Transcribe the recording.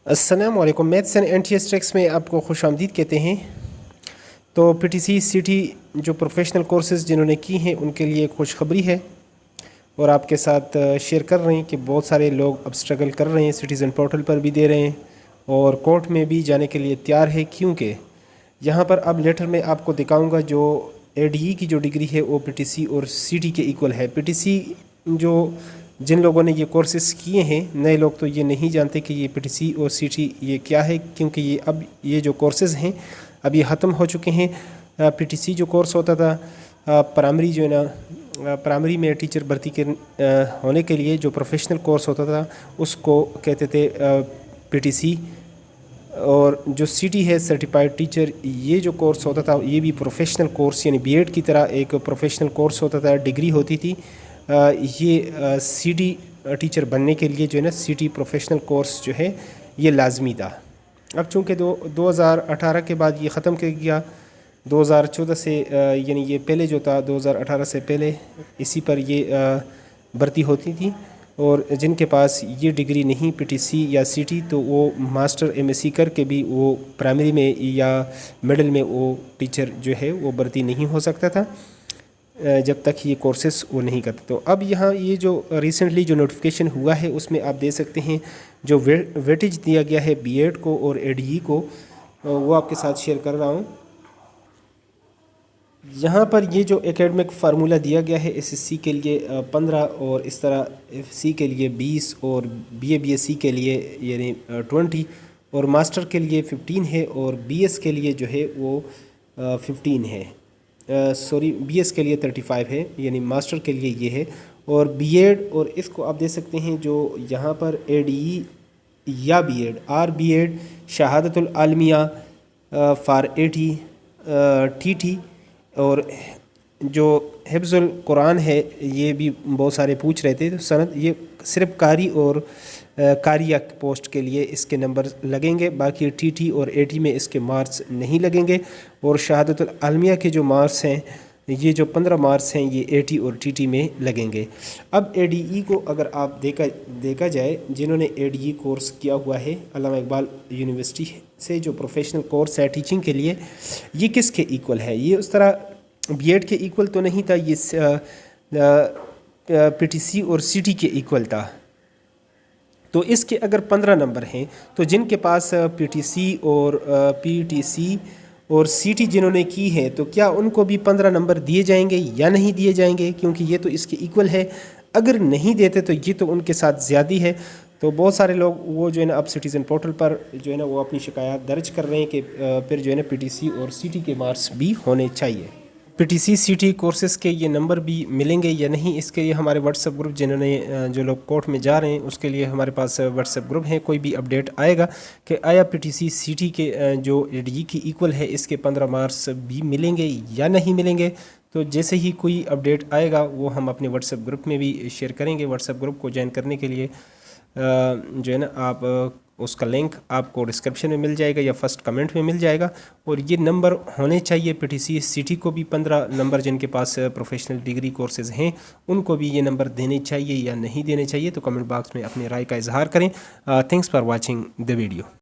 अस्सलाम वालेकुम। Maths and NTS tricks में आपको खुशामदीद कहते हैं। तो पीटीसी सीटी जो प्रोफेशनल कोर्सेज़ जिन्होंने की हैं उनके लिए खुशखबरी है और आपके साथ शेयर कर रहे हैं कि बहुत सारे लोग अब स्ट्रगल कर रहे हैं, सिटीज़न पोर्टल पर भी दे रहे हैं और कोर्ट में भी जाने के लिए तैयार है। क्योंकि यहाँ पर अब लेटर में आपको दिखाऊँगा जो एडीई की जो डिग्री है वो पीटीसी और सीटी के इक्वल है। पीटीसी जो जिन लोगों ने ये कोर्सेज़ किए हैं, नए लोग तो ये नहीं जानते कि ये पीटीसी और सीटी ये क्या है, क्योंकि ये जो कोर्सेज़ हैं अब ये ख़त्म हो चुके हैं। पीटीसी जो कोर्स होता था प्राइमरी जो है ना, प्राइमरी में टीचर भर्ती के होने के लिए जो प्रोफेशनल कोर्स होता था उसको कहते थे पीटीसी। और जो सीटी है सर्टिफाइड टीचर, ये जो कोर्स होता था ये भी प्रोफेशनल कोर्स यानी बीएड की तरह एक प्रोफेशनल कोर्स होता था, डिग्री होती थी। ये सीटी टीचर बनने के लिए जो है ना सीटी प्रोफेशनल कोर्स जो है ये लाजमी था। अब चूँकि 2018 के बाद ये ख़त्म कर गया, 2014 से यानी ये पहले जो था 2018 से पहले इसी पर ये भर्ती होती थी। और जिनके पास ये डिग्री नहीं पीटीसी या सीटी, तो वो मास्टर एमएससी करके भी वो प्राइमरी में या मिडिल में वो टीचर जो है वो भर्ती नहीं हो सकता था जब तक ये कोर्सेस वो नहीं करते। तो अब यहाँ ये जो रिसेंटली जो नोटिफिकेशन हुआ है उसमें आप देख सकते हैं जो वेटेज दिया गया है बीएड को और एडीई को, वो आपके साथ शेयर कर रहा हूँ। यहाँ पर ये जो एकेडमिक फार्मूला दिया गया है एसएससी के लिए 15 और इस तरह एफसी के लिए 20 और बीए बीएससी के लिए यानी 20 और मास्टर के लिए 15 है और बीएस के लिए जो है वो 15 है। सॉरी, बीएस के लिए 35 है यानी मास्टर के लिए ये है। और बीएड और इसको आप देख सकते हैं जो यहाँ पर एडीई या बीएड आर बीएड शहादतुल आलमिया फॉर 80 टीटी और जो हिफ्ज़ुल कुरान है ये भी बहुत सारे पूछ रहे थे। तो सनद ये सिर्फ कारी और कारिया पोस्ट के लिए इसके नंबर लगेंगे, बाकी टीटी और एटी में इसके मार्क्स नहीं लगेंगे। और शहादतुल आलमिया के जो मार्क्स हैं ये जो 15 मार्क्स हैं ये एटी और टीटी में लगेंगे। अब एडीई को अगर आप देखा जाए, जिन्होंने एडीई कोर्स किया हुआ है अल्लामा इकबाल यूनिवर्सिटी से जो प्रोफेशनल कोर्स है टीचिंग के लिए, ये किसके इक्वल है? ये उस तरह बीएड के इक्वल तो नहीं था, ये पीटीसी और सीटी के इक्वल था। तो इसके अगर 15 नंबर हैं तो जिनके पास पीटीसी और सीटी जिन्होंने की है तो क्या उनको भी 15 नंबर दिए जाएंगे या नहीं दिए जाएंगे? क्योंकि ये तो इसके इक्वल है। अगर नहीं देते तो ये तो उनके साथ ज़्यादती है। तो बहुत सारे लोग वो जो है ना अब सिटीज़न पोर्टल पर जो है ना वो अपनी शिकायत दर्ज कर रहे हैं कि फिर जो है ना पीटीसी और सीटी के मार्क्स भी होने चाहिए। पीटीसी सीटी कोर्सेज़ के ये नंबर भी मिलेंगे या नहीं, इसके लिए हमारे व्हाट्सएप ग्रुप जिन्होंने जो लोग कोर्ट में जा रहे हैं उसके लिए हमारे पास व्हाट्सएप ग्रुप है। कोई भी अपडेट आएगा कि आया पीटीसी सीटी के जो एडीई की इक्वल है इसके 15 मार्क्स भी मिलेंगे या नहीं मिलेंगे, तो जैसे ही कोई अपडेट आएगा वो हम अपने व्हाट्सएप ग्रुप में भी शेयर करेंगे। व्हाट्सएप ग्रुप को ज्वाइन करने के लिए जो है ना आप उसका लिंक आपको डिस्क्रिप्शन में मिल जाएगा या फर्स्ट कमेंट में मिल जाएगा। और ये नंबर होने चाहिए पीटीसी सीटी को भी 15 नंबर, जिनके पास प्रोफेशनल डिग्री कोर्सेज़ हैं उनको भी ये नंबर देने चाहिए या नहीं देने चाहिए, तो कमेंट बॉक्स में अपनी राय का इजहार करें। Thanks for watching the video.